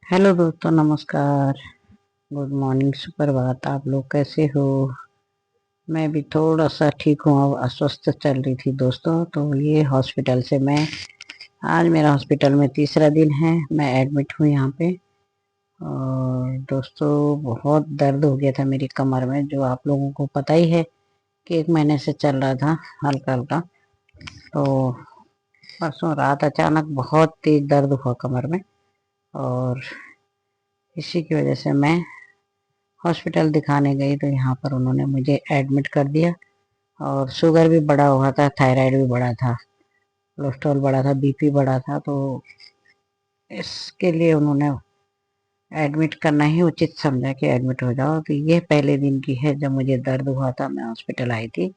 Hello दोस्तों, नमस्कार। Good morning, सुप्रभात। आप लोग कैसे हो? मैं भी थोड़ा सा ठीक हूँ। अब अस्वस्थ चल रही थी दोस्तों, तो ये हॉस्पिटल से मैं आज मेरा हॉस्पिटल में तीसरा दिन है। मैं एडमिट हूँ यहाँ पे। और दोस्तों, बहुत दर्द हो गया था मेरी कमर में, जो आप लोगों को पता ही है कि 1 महीने से चल रहा था हल्का हल्का। तो परसों रात अचानक बहुत तेज दर्द हुआ कमर में, और इसी की वजह से मैं हॉस्पिटल दिखाने गई। तो यहाँ पर उन्होंने मुझे एडमिट कर दिया। और शुगर भी बढ़ा हुआ था, थायराइड भी बढ़ा था, कोलेस्ट्रॉल बढ़ा था, बीपी बढ़ा था। तो इसके लिए उन्होंने एडमिट करना ही उचित समझा कि एडमिट हो जाओ। तो ये पहले दिन की है जब मुझे दर्द हुआ था, मैं हॉस्पिटल आई थी।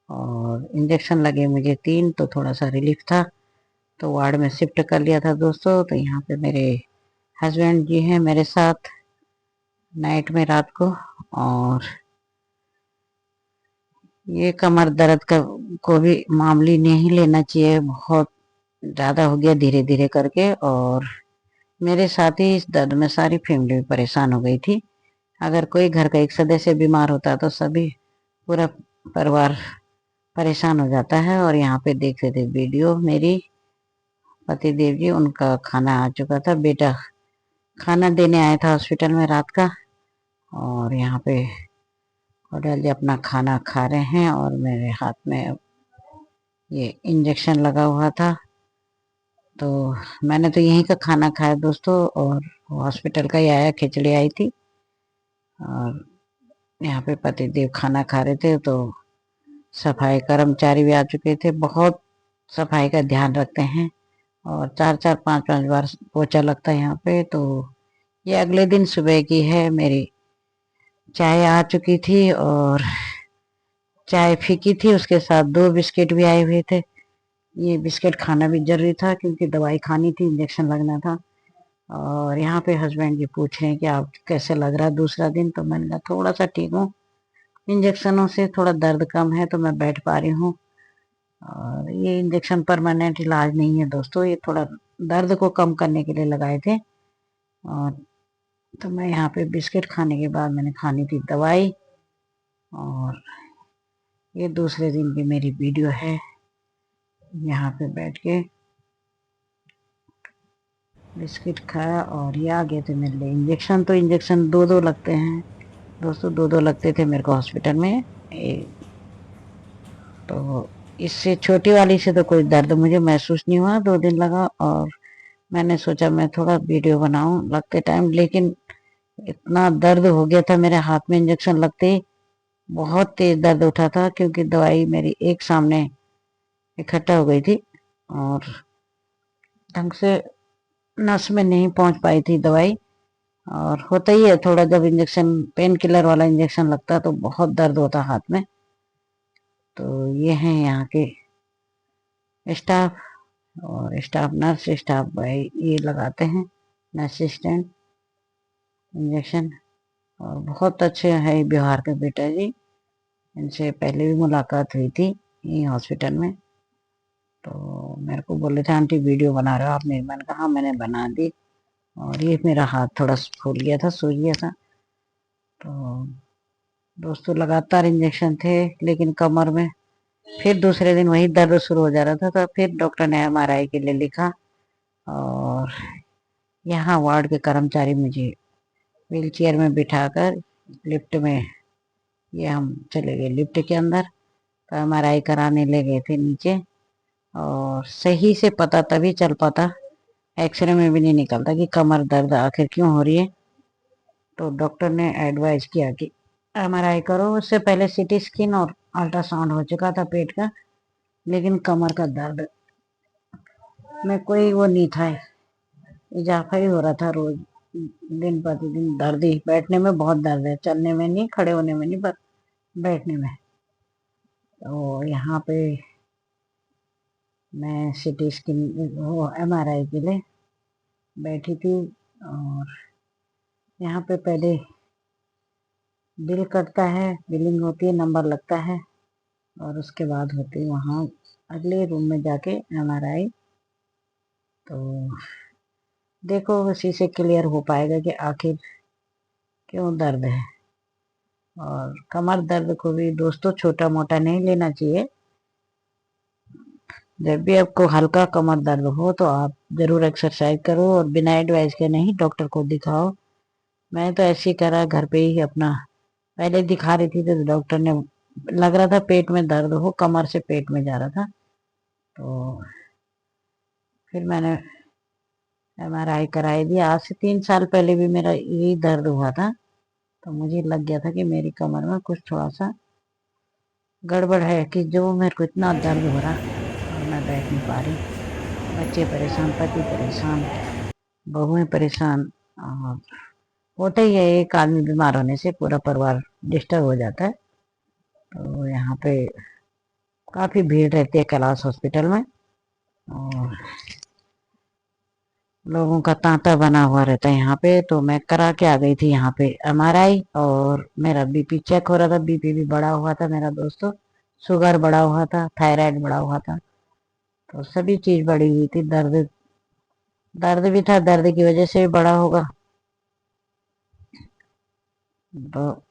और इंजेक्शन लगे मुझे 3, तो थोड़ा सा रिलीफ था। तो वार्ड में शिफ्ट कर लिया था दोस्तों। तो यहाँ पे मेरे हस्बैंड जी हैं मेरे साथ नाइट में, रात को। और ये कमर दर्द का को भी मामूली नहीं लेना चाहिए, बहुत ज्यादा हो गया धीरे धीरे करके। और मेरे साथ ही इस दर्द में सारी फैमिली परेशान हो गई थी। अगर कोई घर का एक सदस्य बीमार होता तो सभी पूरा परिवार परेशान हो जाता है। और यहाँ पे देख रहे थे वीडियो, मेरी पति देव जी, उनका खाना आ चुका था। बेटा खाना देने आया था हॉस्पिटल में रात का, और यहाँ पे होटल जी अपना खाना खा रहे हैं। और मेरे हाथ में ये इंजेक्शन लगा हुआ था। तो मैंने तो यहीं का खाना खाया दोस्तों, और हॉस्पिटल का ही आया, खिचड़ी आई थी। और यहाँ पे पति देव खाना खा रहे थे, तो सफाई कर्मचारी भी आ चुके थे। बहुत सफाई का ध्यान रखते हैं, और 4-4 5-5 बार पोछा लगता है यहाँ पे। तो ये अगले दिन सुबह की है। मेरी चाय आ चुकी थी, और चाय फीकी थी, उसके साथ 2 बिस्किट भी आए हुए थे। ये बिस्किट खाना भी जरूरी था, क्योंकि दवाई खानी थी, इंजेक्शन लगना था। और यहाँ पे हस्बैंड जी पूछ रहे हैं कि आप कैसे लग रहा है दूसरा दिन। तो मैंने कहा थोड़ा सा ठीक हूँ, इंजेक्शनों से थोड़ा दर्द कम है, तो मैं बैठ पा रही हूँ। और ये इंजेक्शन परमानेंट इलाज नहीं है दोस्तों, ये थोड़ा दर्द को कम करने के लिए लगाए थे। और तो मैं यहाँ पे बिस्किट खाने के बाद मैंने खानी थी दवाई। और ये दूसरे दिन की मेरी वीडियो है, यहाँ पे बैठ के बिस्किट खाया। और ये आ गए थे मेरे लिए इंजेक्शन। तो इंजेक्शन 2-2 लगते हैं दोस्तों, 2-2 लगते थे मेरे को हॉस्पिटल में। तो इससे छोटी वाली से तो कोई दर्द मुझे महसूस नहीं हुआ, 2 दिन लगा। और मैंने सोचा मैं थोड़ा वीडियो बनाऊं लगते टाइम, लेकिन इतना दर्द हो गया था मेरे हाथ में इंजेक्शन लगते ही। बहुत तेज दर्द उठा था, क्योंकि दवाई मेरी एक सामने इकट्ठा हो गई थी, और ढंग से नस में नहीं पहुंच पाई थी दवाई। और होता ही है थोड़ा, जब इंजेक्शन पेन किलर वाला इंजेक्शन लगता है तो बहुत दर्द होता है हाथ में। तो ये हैं यहाँ के स्टाफ, और स्टाफ नर्स, स्टाफ भाई ये लगाते हैं असिस्टेंट इंजेक्शन। और बहुत अच्छे हैं बिहार के बेटा जी, इनसे पहले भी मुलाकात हुई थी यही हॉस्पिटल में। तो मेरे को बोले थे आंटी वीडियो बना रहे हो आपने, मैंने कहा हाँ मैंने बना दी। और ये मेरा हाथ थोड़ा फूल गया था, सूज गया था। तो दोस्तों लगातार इंजेक्शन थे, लेकिन कमर में फिर दूसरे दिन वही दर्द शुरू हो जा रहा था। तो फिर डॉक्टर ने एमआरआई के लिए लिखा। और यहाँ वार्ड के कर्मचारी मुझे व्हील चेयर में बिठाकर लिफ्ट में, ये हम चले गए लिफ्ट के अंदर। तो एमआरआई कराने ले गए थे नीचे। और सही से पता तभी चल पाता, एक्सरे में भी नहीं निकलता कि कमर दर्द आखिर क्यों हो रही है। तो डॉक्टर ने एडवाइस किया कि एमआरआई करो। उससे पहले सीटी स्कैन और अल्ट्रासाउंड हो चुका था पेट का, लेकिन कमर का दर्द में कोई वो नहीं था, इजाफा ही हो रहा था रोज, दिन प्रतिदिन दर्द ही। बैठने में बहुत दर्द है, चलने में नहीं, खड़े होने में नहीं, पर बैठने में। तो यहाँ पे मैं सिटी स्कैन, वो एमआरआई के लिए बैठी थी। और यहाँ पे पहले बिल कटता है, बिलिंग होती है, नंबर लगता है, और उसके बाद होती है वहाँ अगले रूम में जाके एमआरआई। तो देखो उसी से क्लियर हो पाएगा कि आखिर क्यों दर्द है। और कमर दर्द को भी दोस्तों छोटा मोटा नहीं लेना चाहिए। जब भी आपको हल्का कमर दर्द हो तो आप जरूर एक्सरसाइज करो और बिना एडवाइस के नहीं, डॉक्टर को दिखाओ। मैं तो ऐसे ही करा घर पे ही अपना, पहले दिखा रही थी तो डॉक्टर ने, लग रहा था पेट में दर्द हो, कमर से पेट में जा रहा था, तो फिर मैंने एमआरआई कराई दी। आज से 3 साल पहले भी मेरा यही दर्द हुआ था, तो मुझे लग गया था कि मेरी कमर में कुछ थोड़ा सा गड़बड़ है, कि जो मेरे को इतना दर्द हो रहा और मैं बैठ नहीं पा रही। बच्चे परेशान, पति परेशान, बहुएं परेशान। और होता ही है, एक आदमी बीमार होने से पूरा परिवार डिस्टर्ब हो जाता है। तो यहाँ पे काफी भीड़ रहती है कैलाश हॉस्पिटल में, और लोगों का तांता बना हुआ रहता है यहाँ पे। तो मैं करा के आ गई थी यहाँ पे एमआरआई, और मेरा बीपी चेक हो रहा था। बीपी भी बढ़ा हुआ था मेरा दोस्तों, शुगर बढ़ा हुआ था, थायराइड बढ़ा हुआ था, तो सभी चीज बढ़ी हुई थी। दर्द दर्द भी था, दर्द की वजह से भी बढ़ा होगा। तो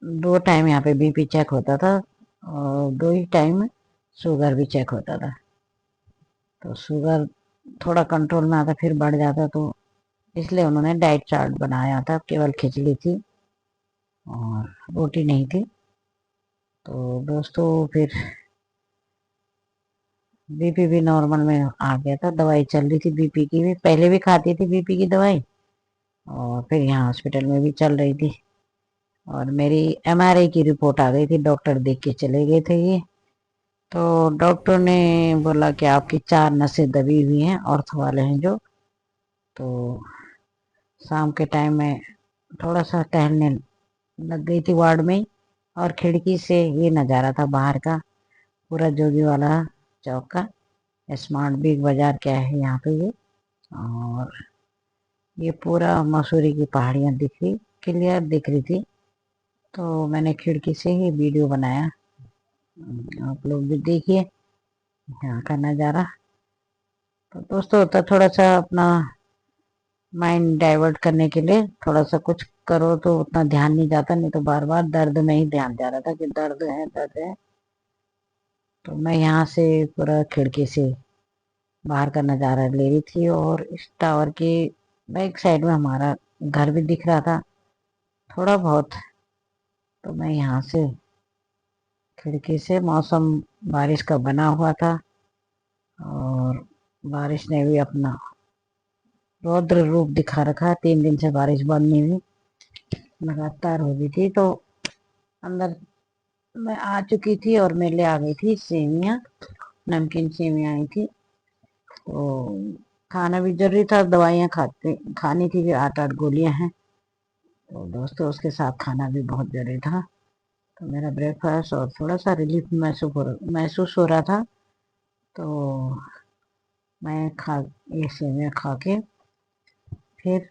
2 टाइम यहाँ पे बीपी चेक होता था, और 2 ही टाइम शुगर भी चेक होता था। तो शुगर थोड़ा कंट्रोल में आता, फिर बढ़ जाता, तो इसलिए उन्होंने डाइट चार्ट बनाया था। केवल खिचड़ी थी और रोटी नहीं थी। तो दोस्तों फिर बीपी भी नॉर्मल में आ गया था। दवाई चल रही थी बीपी की भी, पहले भी खाती थी बीपी की दवाई, और फिर यहाँ हॉस्पिटल में भी चल रही थी। और मेरी एमआरआई की रिपोर्ट आ गई थी, डॉक्टर देख के चले गए थे ये। तो डॉक्टर ने बोला कि आपकी 4 नसें दबी हुई हैं, ऑर्थो वाले हैं जो। तो शाम के टाइम में थोड़ा सा टहलने लग गई थी वार्ड में, और खिड़की से ये नज़ारा था बाहर का, पूरा जोगी वाला चौक का। स्मार्ट बिग बाजार क्या है यहाँ पे ये, और ये पूरा मसूरी की पहाड़ियाँ दिख रही, क्लियर दिख रही थी। तो मैंने खिड़की से ही वीडियो बनाया, आप लोग भी देखिए यहाँ का नज़ारा। तो दोस्तों होता थोड़ा सा अपना माइंड डाइवर्ट करने के लिए थोड़ा सा कुछ करो तो उतना ध्यान नहीं जाता, नहीं तो बार बार दर्द में ही ध्यान जा रहा था कि दर्द है दर्द है। तो मैं यहाँ से पूरा खिड़की से बाहर का नज़ारा ले रही थी, और इस टावर की बैक साइड में हमारा घर भी दिख रहा था थोड़ा बहुत। तो मैं यहाँ से खिड़की से, मौसम बारिश का बना हुआ था, और बारिश ने भी अपना रौद्र रूप दिखा रखा। 3 दिन से बारिश बंद नहीं हुई, लगातार हो गई थी। तो अंदर मैं आ चुकी थी और मैं ले आ गई थी सेवियाँ, नमकीन सेवियाँ आई थी। तो खाना भी जरूरी था, दवाइयाँ खाते खानी थी, भी 8-8 गोलियां हैं। तो दोस्तों उसके साथ खाना भी बहुत जरूरी था। तो मेरा ब्रेकफास्ट और थोड़ा सा रिलीफ महसूस हो रहा था। तो मैं ये सेवियाँ खा के फिर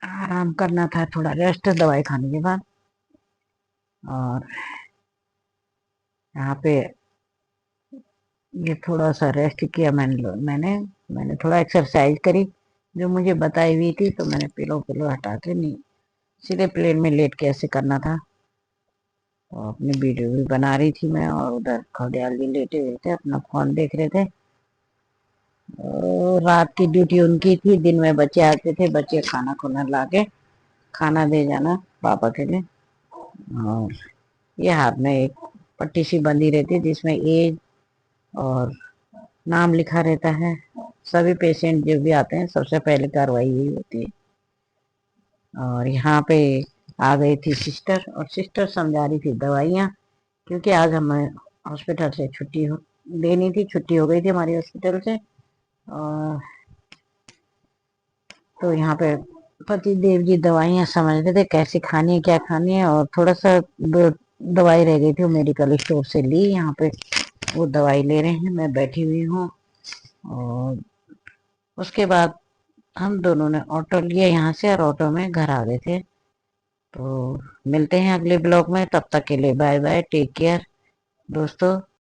आराम करना था, थोड़ा रेस्ट दवाई खाने के बाद। और यहाँ पे ये थोड़ा सा रेस्ट किया मैंने थोड़ा एक्सरसाइज करी जो मुझे बताई हुई थी। तो मैंने पिलो पिलो हटा के, नहीं सीधे प्लेन में लेट के ऐसे करना था। तो अपनी वीडियो भी बना रही थी मैं, और उधर खौडियाल भी लेटे हुए थे, अपना फोन देख रहे थे। और रात की ड्यूटी उनकी थी, दिन में बच्चे आते थे, बच्चे खाना खुना ला के खाना दे जाना पापा के लिए। और ये हाथ में एक पट्टी सी बंधी रहती है जिसमें एज और नाम लिखा रहता है। सभी पेशेंट जो भी आते हैं सबसे पहले कार्रवाई यही होती है। और यहाँ पे आ गई थी सिस्टर, और सिस्टर समझा रही थी दवाइयाँ, क्योंकि आज हमें हॉस्पिटल से छुट्टी देनी थी, छुट्टी हो गई थी हमारी हॉस्पिटल से। और तो यहाँ पे पति देव जी दवाइयाँ समझ रहे थे कैसे खानी है क्या खानी है। और थोड़ा सा दवाई रह गई थी, वो मेडिकल स्टोर से ली, यहाँ पे वो दवाई ले रहे हैं, मैं बैठी हुई हूँ। और उसके बाद हम दोनों ने ऑटो लिया यहाँ से, और ऑटो में घर आ गए थे। तो मिलते हैं अगले ब्लॉग में, तब तक के लिए बाय बाय, टेक केयर दोस्तों।